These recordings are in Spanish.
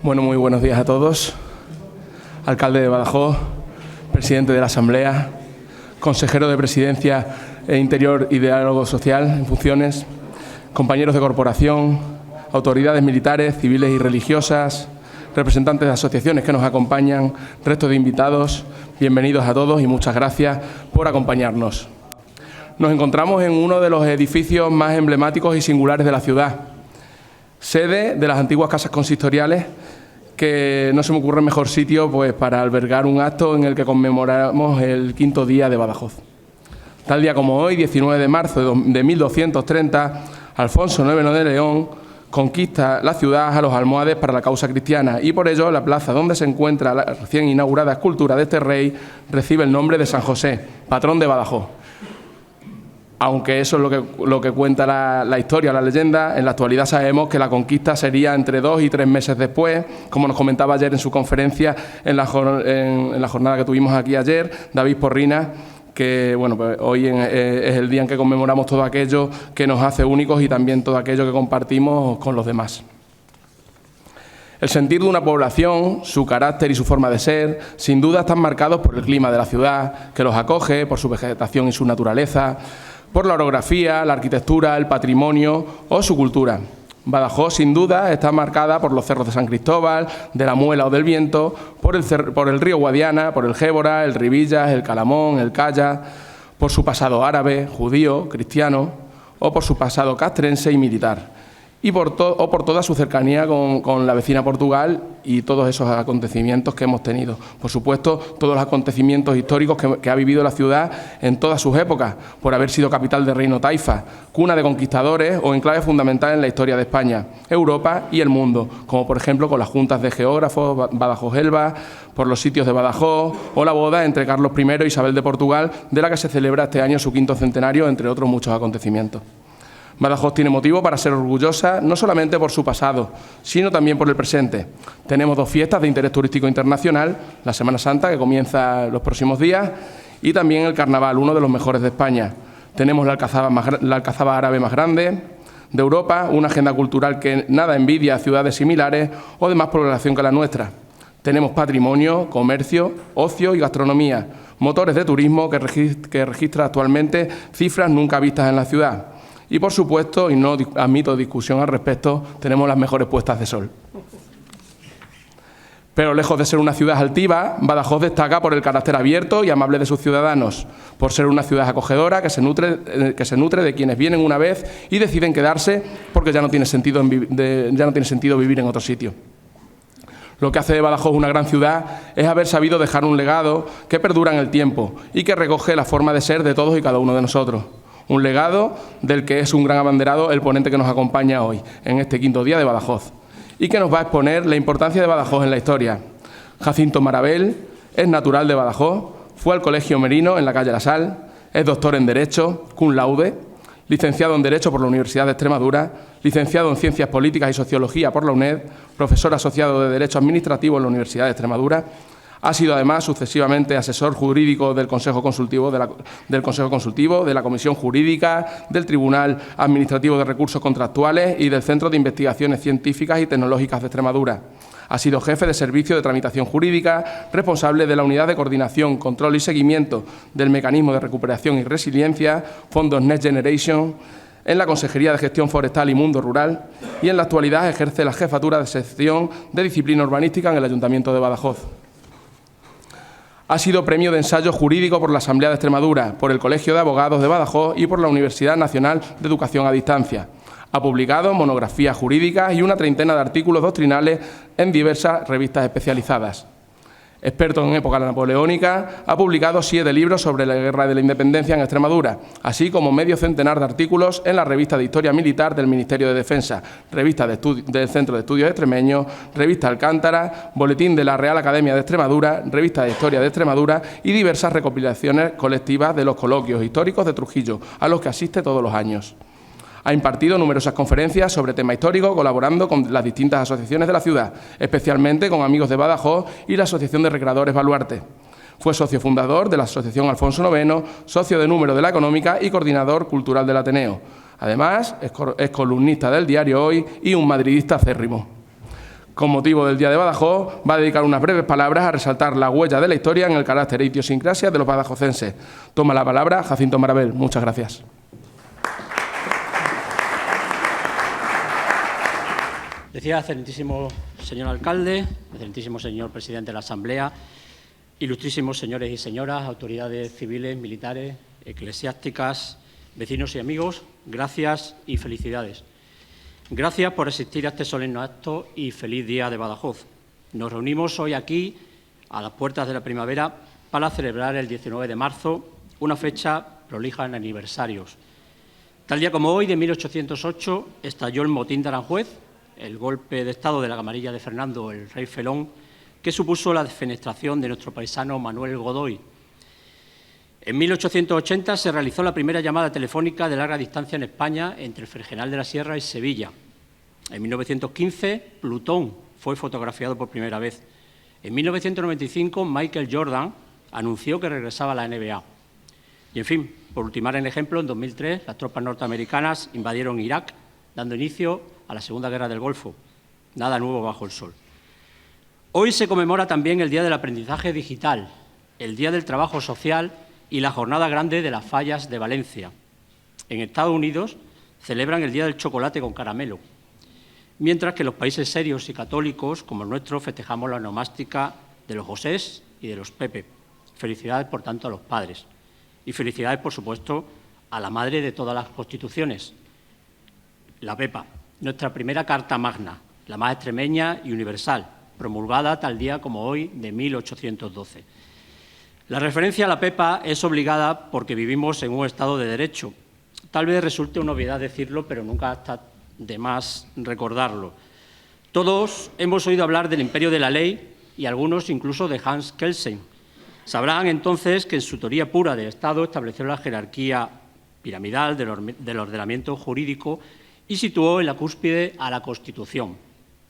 Bueno, muy buenos días a todos. Alcalde de Badajoz, presidente de la Asamblea, consejero de Presidencia e Interior y Diálogo Social en funciones, compañeros de corporación, autoridades militares, civiles y religiosas, representantes de asociaciones que nos acompañan, resto de invitados, bienvenidos a todos y muchas gracias por acompañarnos. Nos encontramos en uno de los edificios más emblemáticos y singulares de la ciudad, sede de las antiguas casas consistoriales, que no se me ocurre mejor sitio pues, para albergar un acto en el que conmemoramos el 5º día de Badajoz. Tal día como hoy, 19 de marzo de 1230, Alfonso IX de León conquista la ciudad a los almohades para la causa cristiana y por ello la plaza donde se encuentra la recién inaugurada escultura de este rey recibe el nombre de San José, patrón de Badajoz. Aunque eso es lo que cuenta la historia, la leyenda, en la actualidad sabemos que la conquista sería entre 2 y 3 meses después, como nos comentaba ayer en su conferencia en la jornada que tuvimos aquí ayer, David Porrina, que bueno, pues hoy es el día en que conmemoramos todo aquello que nos hace únicos y también todo aquello que compartimos con los demás. El sentir de una población, su carácter y su forma de ser, sin duda están marcados por el clima de la ciudad, que los acoge, por su vegetación y su naturaleza, por la orografía, la arquitectura, el patrimonio o su cultura. Badajoz, sin duda, está marcada por los cerros de San Cristóbal, de la Muela o del Viento, por el río Guadiana, por el Gébora, el Ribillas, el Calamón, el Caya, por su pasado árabe, judío, cristiano, o por su pasado castrense y militar, y por toda su cercanía con la vecina Portugal y todos esos acontecimientos que hemos tenido. Por supuesto, todos los acontecimientos históricos que ha vivido la ciudad en todas sus épocas, por haber sido capital del reino taifa, cuna de conquistadores o enclave fundamental en la historia de España, Europa y el mundo, como por ejemplo con las juntas de geógrafos, Badajoz-Elba, por los sitios de Badajoz o la boda entre Carlos I e Isabel de Portugal, de la que se celebra este año su 5º centenario, entre otros muchos acontecimientos. Badajoz tiene motivo para ser orgullosa no solamente por su pasado, sino también por el presente. Tenemos 2 fiestas de interés turístico internacional, la Semana Santa, que comienza los próximos días, y también el Carnaval, uno de los mejores de España. Tenemos la alcazaba árabe más grande de Europa, una agenda cultural que nada envidia a ciudades similares o de más población que la nuestra. Tenemos patrimonio, comercio, ocio y gastronomía, motores de turismo que registra actualmente cifras nunca vistas en la ciudad. Y, por supuesto, y no admito discusión al respecto, tenemos las mejores puestas de sol. Pero lejos de ser una ciudad altiva, Badajoz destaca por el carácter abierto y amable de sus ciudadanos, por ser una ciudad acogedora que se nutre de quienes vienen una vez y deciden quedarse porque ya no tiene sentido vivir en otro sitio. Lo que hace de Badajoz una gran ciudad es haber sabido dejar un legado que perdura en el tiempo y que recoge la forma de ser de todos y cada uno de nosotros. Un legado del que es un gran abanderado el ponente que nos acompaña hoy, en este 5º día de Badajoz, y que nos va a exponer la importancia de Badajoz en la historia. Jacinto Marabel es natural de Badajoz, fue al Colegio Merino en la calle La Sal, es doctor en Derecho, cum laude, licenciado en Derecho por la Universidad de Extremadura, licenciado en Ciencias Políticas y Sociología por la UNED, profesor asociado de Derecho Administrativo en la Universidad de Extremadura. Ha sido además sucesivamente asesor jurídico del Consejo Consultivo, de la Comisión Jurídica, del Tribunal Administrativo de Recursos Contractuales y del Centro de Investigaciones Científicas y Tecnológicas de Extremadura. Ha sido jefe de Servicio de Tramitación Jurídica, responsable de la Unidad de Coordinación, Control y Seguimiento del Mecanismo de Recuperación y Resiliencia, Fondos Next Generation, en la Consejería de Gestión Forestal y Mundo Rural y en la actualidad ejerce la jefatura de sección de Disciplina Urbanística en el Ayuntamiento de Badajoz. Ha sido premio de ensayo jurídico por la Asamblea de Extremadura, por el Colegio de Abogados de Badajoz y por la Universidad Nacional de Educación a Distancia. Ha publicado monografías jurídicas y una 30 de artículos doctrinales en diversas revistas especializadas. Experto en época napoleónica, ha publicado 7 libros sobre la Guerra de la Independencia en Extremadura, así como medio centenar de artículos en la revista de Historia Militar del Ministerio de Defensa, revista del Centro de Estudios Extremeños, revista Alcántara, boletín de la Real Academia de Extremadura, revista de Historia de Extremadura y diversas recopilaciones colectivas de los coloquios históricos de Trujillo, a los que asiste todos los años. Ha impartido numerosas conferencias sobre tema histórico, colaborando con las distintas asociaciones de la ciudad, especialmente con Amigos de Badajoz y la Asociación de Recreadores Baluarte. Fue socio fundador de la Asociación Alfonso IX, socio de número de la Económica y coordinador cultural del Ateneo. Además, es columnista del diario Hoy y un madridista acérrimo. con motivo del Día de Badajoz, va a dedicar unas breves palabras a resaltar la huella de la historia en el carácter e idiosincrasia de los badajocenses. Toma la palabra Jacinto Marabel. Muchas gracias. Decía, excelentísimo señor alcalde, excelentísimo señor presidente de la Asamblea, ilustrísimos señores y señoras, autoridades civiles, militares, eclesiásticas, vecinos y amigos, gracias y felicidades. Gracias por asistir a este solemne acto y feliz Día de Badajoz. Nos reunimos hoy aquí, a las puertas de la primavera, para celebrar el 19 de marzo, una fecha prolija en aniversarios. Tal día como hoy, de 1808, estalló el motín de Aranjuez, el golpe de Estado de la camarilla de Fernando, el rey felón, que supuso la defenestración de nuestro paisano Manuel Godoy. En 1880 se realizó la primera llamada telefónica de larga distancia en España entre el Fregenal de la Sierra y Sevilla. En 1915, Plutón fue fotografiado por primera vez. En 1995, Michael Jordan anunció que regresaba a la NBA. Y, en fin, por ultimar el ejemplo, en 2003 las tropas norteamericanas invadieron Irak, dando inicio a la Segunda Guerra del Golfo. Nada nuevo bajo el sol. Hoy se conmemora también el Día del Aprendizaje Digital, el Día del Trabajo Social y la Jornada Grande de las Fallas de Valencia. En Estados Unidos celebran el Día del Chocolate con caramelo, mientras que los países serios y católicos, como el nuestro, festejamos la onomástica de los Josés y de los Pepe. Felicidades, por tanto, a los padres. Y felicidades, por supuesto, a la madre de todas las constituciones, la Pepa, nuestra primera Carta Magna, la más extremeña y universal, promulgada tal día como hoy de 1812. La referencia a la Pepa es obligada porque vivimos en un Estado de Derecho. Tal vez resulte una obviedad decirlo, pero nunca está de más recordarlo. Todos hemos oído hablar del imperio de la ley y algunos incluso de Hans Kelsen. Sabrán entonces que en su teoría pura de Estado estableció la jerarquía piramidal del ordenamiento jurídico y situó en la cúspide a la Constitución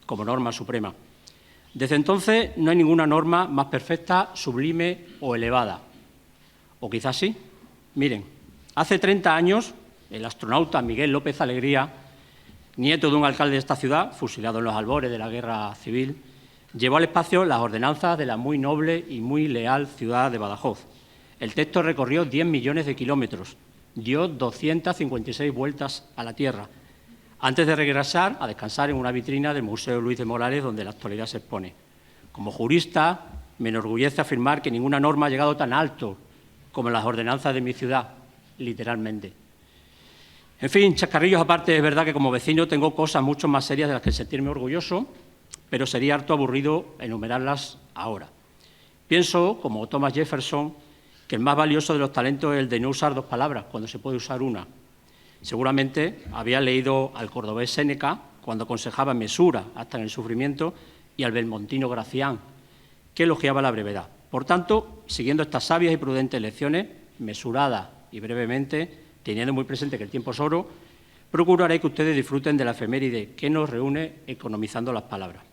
como norma suprema. Desde entonces no hay ninguna norma más perfecta, sublime o elevada. O quizás sí. Miren, hace 30 años el astronauta Miguel López Alegría, nieto de un alcalde de esta ciudad, fusilado en los albores de la Guerra Civil, llevó al espacio las ordenanzas de la muy noble y muy leal ciudad de Badajoz. El texto recorrió 10 millones de kilómetros, dio 256 vueltas a la Tierra, antes de regresar a descansar en una vitrina del Museo Luis de Morales, donde la actualidad se expone. Como jurista, me enorgullece afirmar que ninguna norma ha llegado tan alto como las ordenanzas de mi ciudad, literalmente. En fin, chascarrillos aparte, es verdad que como vecino tengo cosas mucho más serias de las que sentirme orgulloso, pero sería harto aburrido enumerarlas ahora. Pienso, como Thomas Jefferson, que el más valioso de los talentos es el de no usar dos palabras cuando se puede usar una. Seguramente había leído al cordobés Séneca cuando aconsejaba mesura hasta en el sufrimiento y al belmontino Gracián, que elogiaba la brevedad. Por tanto, siguiendo estas sabias y prudentes lecciones, mesurada y brevemente, teniendo muy presente que el tiempo es oro, procuraré que ustedes disfruten de la efeméride que nos reúne economizando las palabras.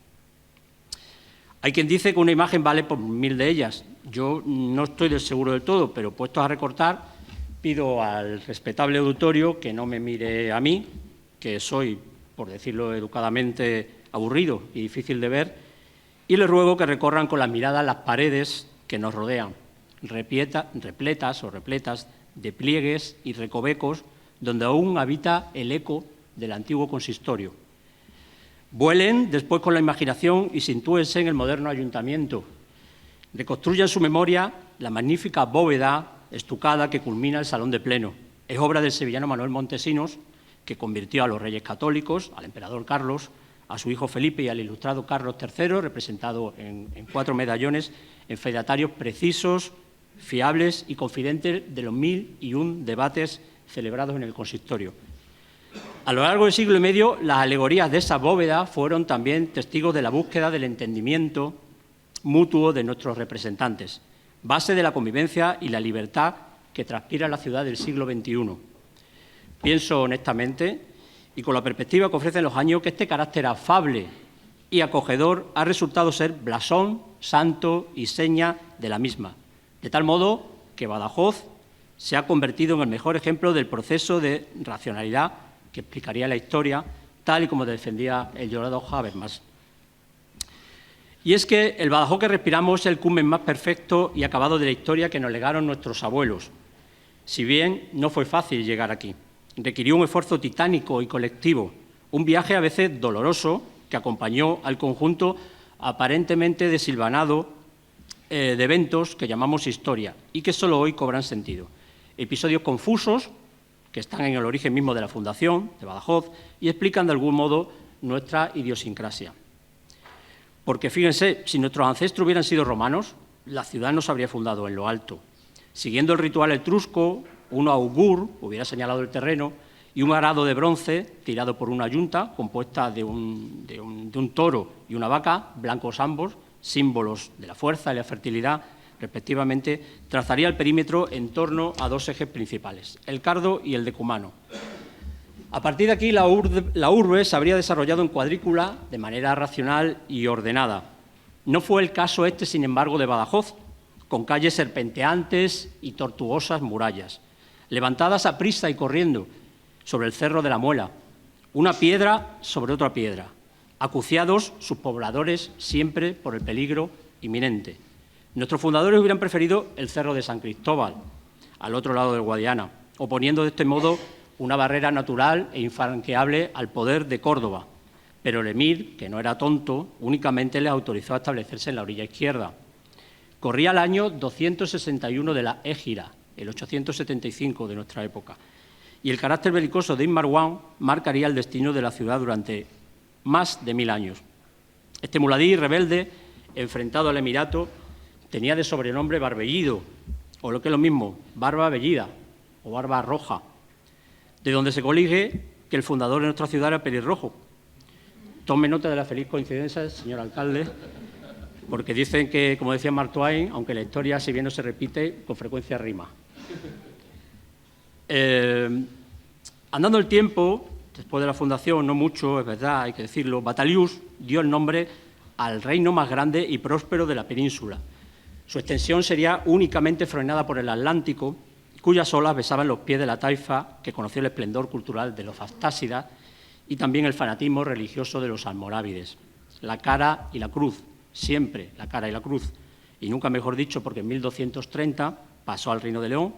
Hay quien dice que una imagen vale por 1000 de ellas. Yo no estoy del seguro del todo, pero puestos a recortar, pido al respetable auditorio que no me mire a mí, que soy, por decirlo educadamente, aburrido y difícil de ver, y les ruego que recorran con las miradas las paredes que nos rodean, repletas de pliegues y recovecos donde aún habita el eco del antiguo consistorio. Vuelen después con la imaginación y sitúense en el moderno ayuntamiento. Reconstruyan su memoria la magnífica bóveda estucada que culmina el Salón de Pleno. Es obra del sevillano Manuel Montesinos, que convirtió a los reyes católicos, al emperador Carlos, a su hijo Felipe y al ilustrado Carlos III, representado en 4 medallones, en feudatarios precisos, fiables y confidentes de los 1001 debates celebrados en el consistorio. A lo largo del siglo y medio, las alegorías de esa bóveda fueron también testigos de la búsqueda del entendimiento mutuo de nuestros representantes, base de la convivencia y la libertad que transpira la ciudad del siglo XXI. Pienso honestamente, y con la perspectiva que ofrecen los años, que este carácter afable y acogedor ha resultado ser blasón, santo y seña de la misma, de tal modo que Badajoz se ha convertido en el mejor ejemplo del proceso de racionalidad que explicaría la historia, tal y como defendía el llorado Habermas. Y es que el Badajoz que respiramos es el culmen más perfecto y acabado de la historia que nos legaron nuestros abuelos. Si bien no fue fácil llegar aquí, requirió un esfuerzo titánico y colectivo, un viaje a veces doloroso que acompañó al conjunto aparentemente desilvanado de eventos que llamamos historia y que solo hoy cobran sentido. Episodios confusos que están en el origen mismo de la fundación de Badajoz y explican de algún modo nuestra idiosincrasia. Porque fíjense, si nuestros ancestros hubieran sido romanos, la ciudad no se habría fundado en lo alto. Siguiendo el ritual etrusco, un augur hubiera señalado el terreno y un arado de bronce tirado por una yunta compuesta de un toro y una vaca, blancos ambos, símbolos de la fuerza y la fertilidad, respectivamente, trazaría el perímetro en torno a dos ejes principales, el cardo y el decumano. A partir de aquí, la urbe se habría desarrollado en cuadrícula de manera racional y ordenada. No fue el caso este, sin embargo, de Badajoz, con calles serpenteantes y tortuosas murallas, levantadas a prisa y corriendo sobre el Cerro de la Muela, una piedra sobre otra piedra, acuciados sus pobladores siempre por el peligro inminente. Nuestros fundadores hubieran preferido el Cerro de San Cristóbal, al otro lado del Guadiana, oponiendo de este modo una barrera natural e infranqueable al poder de Córdoba. Pero el emir, que no era tonto, únicamente les autorizó a establecerse en la orilla izquierda. Corría el año 261 de la Égira, el 875 de nuestra época, y el carácter belicoso de Ibn Marwán marcaría el destino de la ciudad durante más de 1000 años. Este muladí rebelde, enfrentado al emirato, tenía de sobrenombre Barbellido, o lo que es lo mismo, Barba Bellida o Barba Roja, de donde se colige que el fundador de nuestra ciudad era pelirrojo. Tome nota de la feliz coincidencia, señor alcalde, porque dicen que, como decía Mark Twain, aunque la historia, si bien no se repite, con frecuencia rima. Andando el tiempo, después de la fundación, no mucho, es verdad, hay que decirlo, Batalius dio el nombre al reino más grande y próspero de la península. Su extensión sería únicamente frenada por el Atlántico, cuyas olas besaban los pies de la taifa que conoció el esplendor cultural de los astásidas y también el fanatismo religioso de los almorávides. La cara y la cruz, siempre la cara y la cruz, y nunca mejor dicho porque en 1230 pasó al Reino de León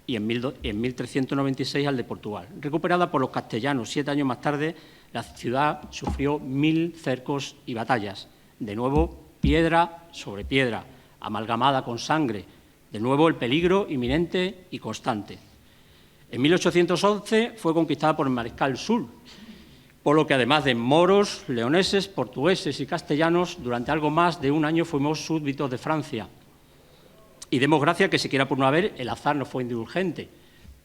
y en 1396 al de Portugal. Recuperada por los castellanos 7 años más tarde, la ciudad sufrió 1000 cercos y batallas. De nuevo, piedra sobre piedra, amalgamada con sangre. De nuevo, el peligro inminente y constante. En 1811 fue conquistada por el mariscal Soult, por lo que además de moros, leoneses, portugueses y castellanos, durante algo más de un año fuimos súbditos de Francia. Y demos gracias que, siquiera por no haber, el azar no fue indulgente,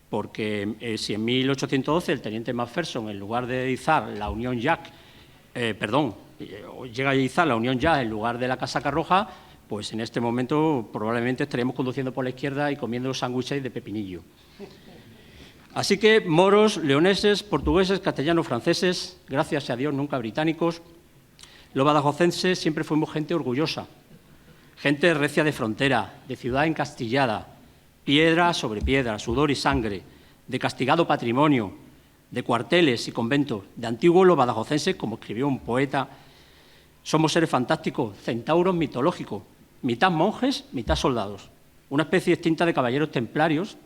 porque si en 1812 el teniente Macpherson, en lugar de izar la Unión Jack, llega a izar la Unión Jack en lugar de la casaca roja, pues en este momento probablemente estaríamos conduciendo por la izquierda y comiendo sándwiches de pepinillo. Así que moros, leoneses, portugueses, castellanos, franceses, gracias a Dios nunca británicos, los badajocenses siempre fuimos gente orgullosa, gente recia de frontera, de ciudad encastillada, piedra sobre piedra, sudor y sangre, de castigado patrimonio, de cuarteles y conventos, de antiguos los badajocenses, como escribió un poeta. Somos seres fantásticos, centauros mitológicos, mitad monjes, mitad soldados, una especie extinta de caballeros templarios,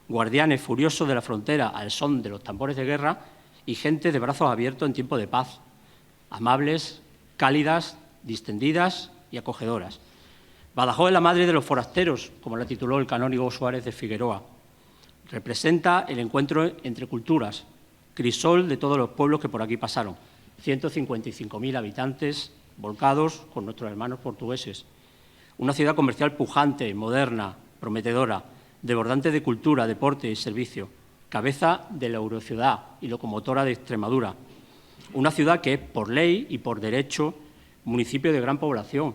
guardianes furiosos de la frontera al son de los tambores de guerra y gente de brazos abiertos en tiempo de paz, amables, cálidas, distendidas y acogedoras. Badajoz es la madre de los forasteros, como la tituló el canónigo Suárez de Figueroa. Representa el encuentro entre culturas, crisol de todos los pueblos que por aquí pasaron. 155.000 habitantes volcados con nuestros hermanos portugueses. Una ciudad comercial pujante, moderna, prometedora, desbordante de cultura, deporte y servicio. Cabeza de la eurociudad y locomotora de Extremadura. Una ciudad que es, por ley y por derecho, municipio de gran población.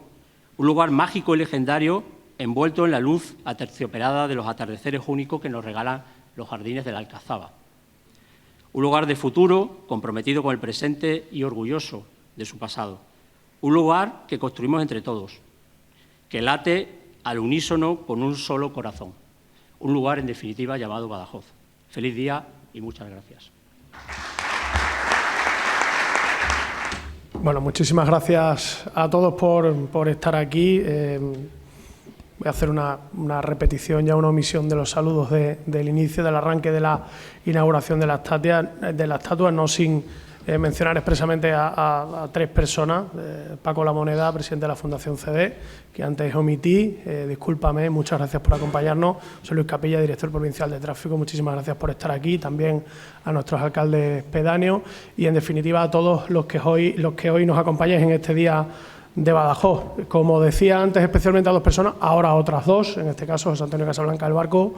Un lugar mágico y legendario envuelto en la luz aterciopelada de los atardeceres únicos que nos regalan los jardines de la Alcazaba. Un lugar de futuro, comprometido con el presente y orgulloso de su pasado. Un lugar que construimos entre todos, que late al unísono con un solo corazón. Un lugar, en definitiva, llamado Badajoz. Feliz día y muchas gracias. Bueno, muchísimas gracias a todos por estar aquí. Voy a hacer una repetición, ya una omisión de los saludos del inicio, del arranque de la inauguración de la estatua, no sin mencionar expresamente a tres personas. Paco La Moneda, presidente de la Fundación CD, que antes omití, discúlpame, muchas gracias por acompañarnos. Soy Luis Capilla, director provincial de tráfico, muchísimas gracias por estar aquí, también a nuestros alcaldes pedáneos y en definitiva a todos los que hoy nos acompañáis en este día de Badajoz. Como decía antes, especialmente a dos personas, ahora a otras dos, en este caso José Antonio Casablanca del Barco,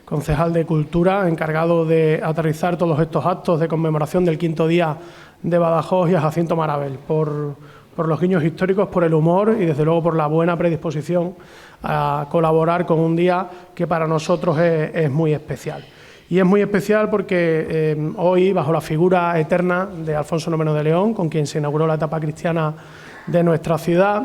concejal de Cultura, encargado de aterrizar todos estos actos de conmemoración del 5º día de Badajoz, y a Jacinto Marabel, por los guiños históricos, por el humor y desde luego por la buena predisposición a colaborar con un día que para nosotros es muy especial. Y es muy especial porque hoy, bajo la figura eterna de Alfonso IX de León, con quien se inauguró la etapa cristiana de nuestra ciudad,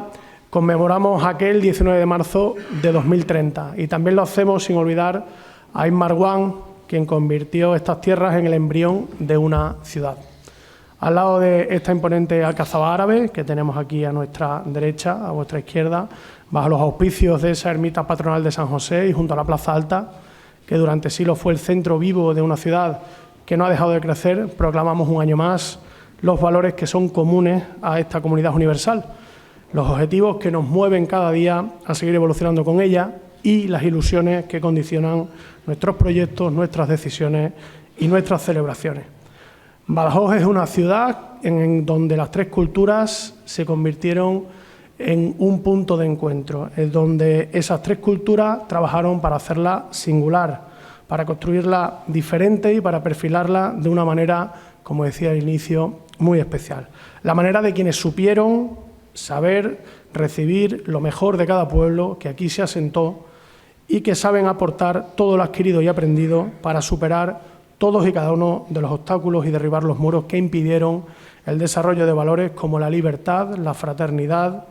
conmemoramos aquel 19 de marzo de 2030 y también lo hacemos sin olvidar a Ibn Marwan, quien convirtió estas tierras en el embrión de una ciudad. Al lado de esta imponente alcazaba árabe que tenemos aquí a nuestra derecha, a vuestra izquierda, bajo los auspicios de esa ermita patronal de San José y junto a la Plaza Alta, que durante siglos fue el centro vivo de una ciudad que no ha dejado de crecer, proclamamos un año más los valores que son comunes a esta comunidad universal, los objetivos que nos mueven cada día a seguir evolucionando con ella y las ilusiones que condicionan nuestros proyectos, nuestras decisiones y nuestras celebraciones. Badajoz es una ciudad en donde las tres culturas se convirtieron en un punto de encuentro, en donde esas tres culturas trabajaron para hacerla singular, para construirla diferente y para perfilarla de una manera, como decía al inicio, muy especial. La manera de quienes supieron saber recibir lo mejor de cada pueblo que aquí se asentó y que saben aportar todo lo adquirido y aprendido para superar todos y cada uno de los obstáculos y derribar los muros que impidieron el desarrollo de valores como la libertad, la fraternidad,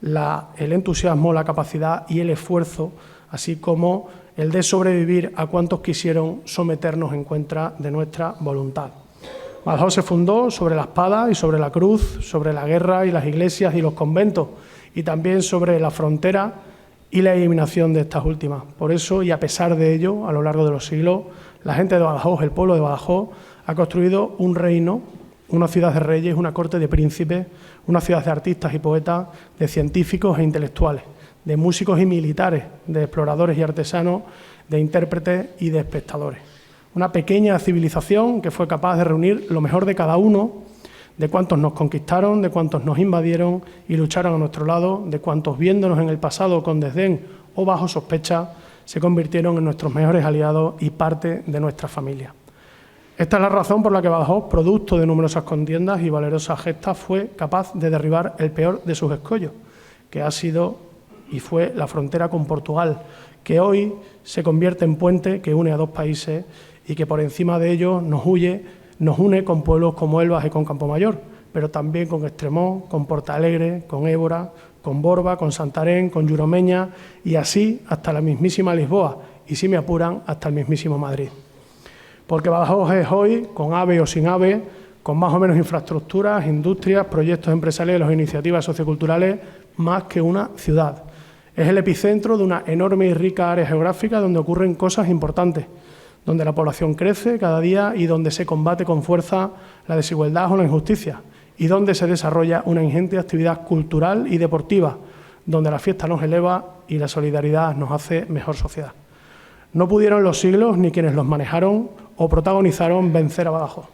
el entusiasmo, la capacidad y el esfuerzo, así como el de sobrevivir a cuantos quisieron someternos en contra de nuestra voluntad. Badajoz se fundó sobre la espada y sobre la cruz, sobre la guerra y las iglesias y los conventos, y también sobre la frontera y la eliminación de estas últimas. Por eso, y a pesar de ello, a lo largo de los siglos, la gente de Badajoz, el pueblo de Badajoz, ha construido un reino, una ciudad de reyes, una corte de príncipes, una ciudad de artistas y poetas, de científicos e intelectuales, de músicos y militares, de exploradores y artesanos, de intérpretes y de espectadores. Una pequeña civilización que fue capaz de reunir lo mejor de cada uno, de cuantos nos conquistaron, de cuantos nos invadieron y lucharon a nuestro lado, de cuantos viéndonos en el pasado con desdén o bajo sospecha, se convirtieron en nuestros mejores aliados y parte de nuestra familia. Esta es la razón por la que Badajoz, producto de numerosas contiendas y valerosas gestas, fue capaz de derribar el peor de sus escollos, que ha sido y fue la frontera con Portugal, que hoy se convierte en puente que une a dos países y que por encima de ello nos une con pueblos como Elvas y con Campomayor, pero también con Extremón, con Portalegre, con Évora, con Borba, con Santarém, con Yuromeña y así hasta la mismísima Lisboa y, si me apuran, hasta el mismísimo Madrid. Porque Badajoz es hoy, con AVE o sin AVE, con más o menos infraestructuras, industrias, proyectos empresariales o iniciativas socioculturales, más que una ciudad. Es el epicentro de una enorme y rica área geográfica donde ocurren cosas importantes, donde la población crece cada día y donde se combate con fuerza la desigualdad o la injusticia, y donde se desarrolla una ingente actividad cultural y deportiva, donde la fiesta nos eleva y la solidaridad nos hace mejor sociedad. No pudieron los siglos ni quienes los manejaron o protagonizaron vencer a Badajoz.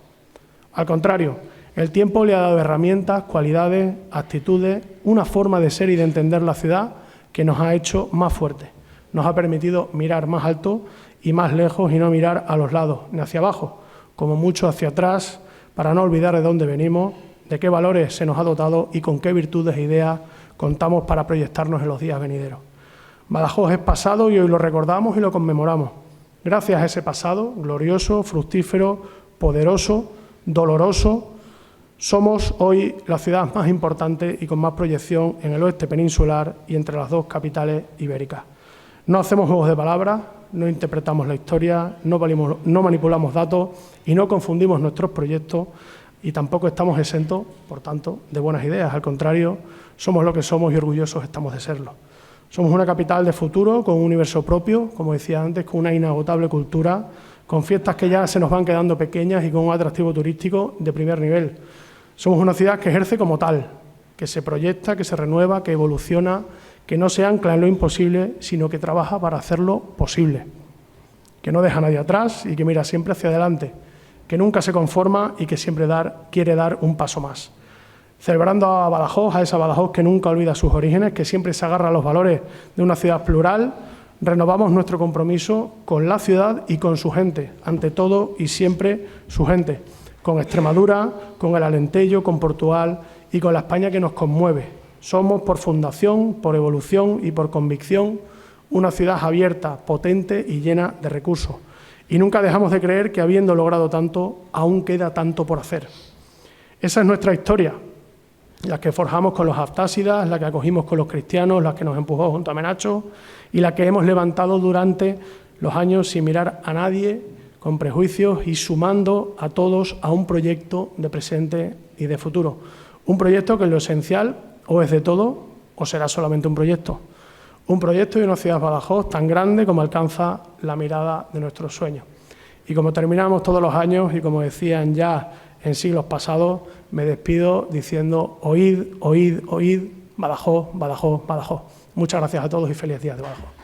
Al contrario, el tiempo le ha dado herramientas, cualidades, actitudes, una forma de ser y de entender la ciudad que nos ha hecho más fuertes. Nos ha permitido mirar más alto y más lejos y no mirar a los lados ni hacia abajo, como mucho hacia atrás, para no olvidar de dónde venimos, de qué valores se nos ha dotado y con qué virtudes e ideas contamos para proyectarnos en los días venideros. Badajoz es pasado y hoy lo recordamos y lo conmemoramos. Gracias a ese pasado glorioso, fructífero, poderoso, doloroso, somos hoy la ciudad más importante y con más proyección en el oeste peninsular y entre las dos capitales ibéricas. No hacemos juegos de palabras, no interpretamos la historia, no manipulamos datos y no confundimos nuestros proyectos y tampoco estamos exentos, por tanto, de buenas ideas. Al contrario, somos lo que somos y orgullosos estamos de serlo. Somos una capital de futuro, con un universo propio, como decía antes, con una inagotable cultura, con fiestas que ya se nos van quedando pequeñas y con un atractivo turístico de primer nivel. Somos una ciudad que ejerce como tal, que se proyecta, que se renueva, que evoluciona, que no se ancla en lo imposible, sino que trabaja para hacerlo posible, que no deja a nadie atrás y que mira siempre hacia adelante, que nunca se conforma y que siempre quiere dar un paso más. Celebrando a Badajoz, a esa Badajoz que nunca olvida sus orígenes, que siempre se agarra a los valores de una ciudad plural, renovamos nuestro compromiso con la ciudad y con su gente, ante todo y siempre su gente, con Extremadura, con el Alentejo, con Portugal y con la España que nos conmueve. Somos, por fundación, por evolución y por convicción, una ciudad abierta, potente y llena de recursos. Y nunca dejamos de creer que, habiendo logrado tanto, aún queda tanto por hacer. Esa es nuestra historia, la que forjamos con los haftásidas, la que acogimos con los cristianos, la que nos empujó junto a Menacho y la que hemos levantado durante los años sin mirar a nadie, con prejuicios y sumando a todos a un proyecto de presente y de futuro. Un proyecto que en lo esencial o es de todo o será solamente un proyecto. Un proyecto de una ciudad Badajoz tan grande como alcanza la mirada de nuestros sueños. Y como terminamos todos los años y como decían ya en siglos pasados, me despido diciendo oíd, oíd, oíd, Badajoz, Badajoz, Badajoz. Muchas gracias a todos y feliz día de Badajoz.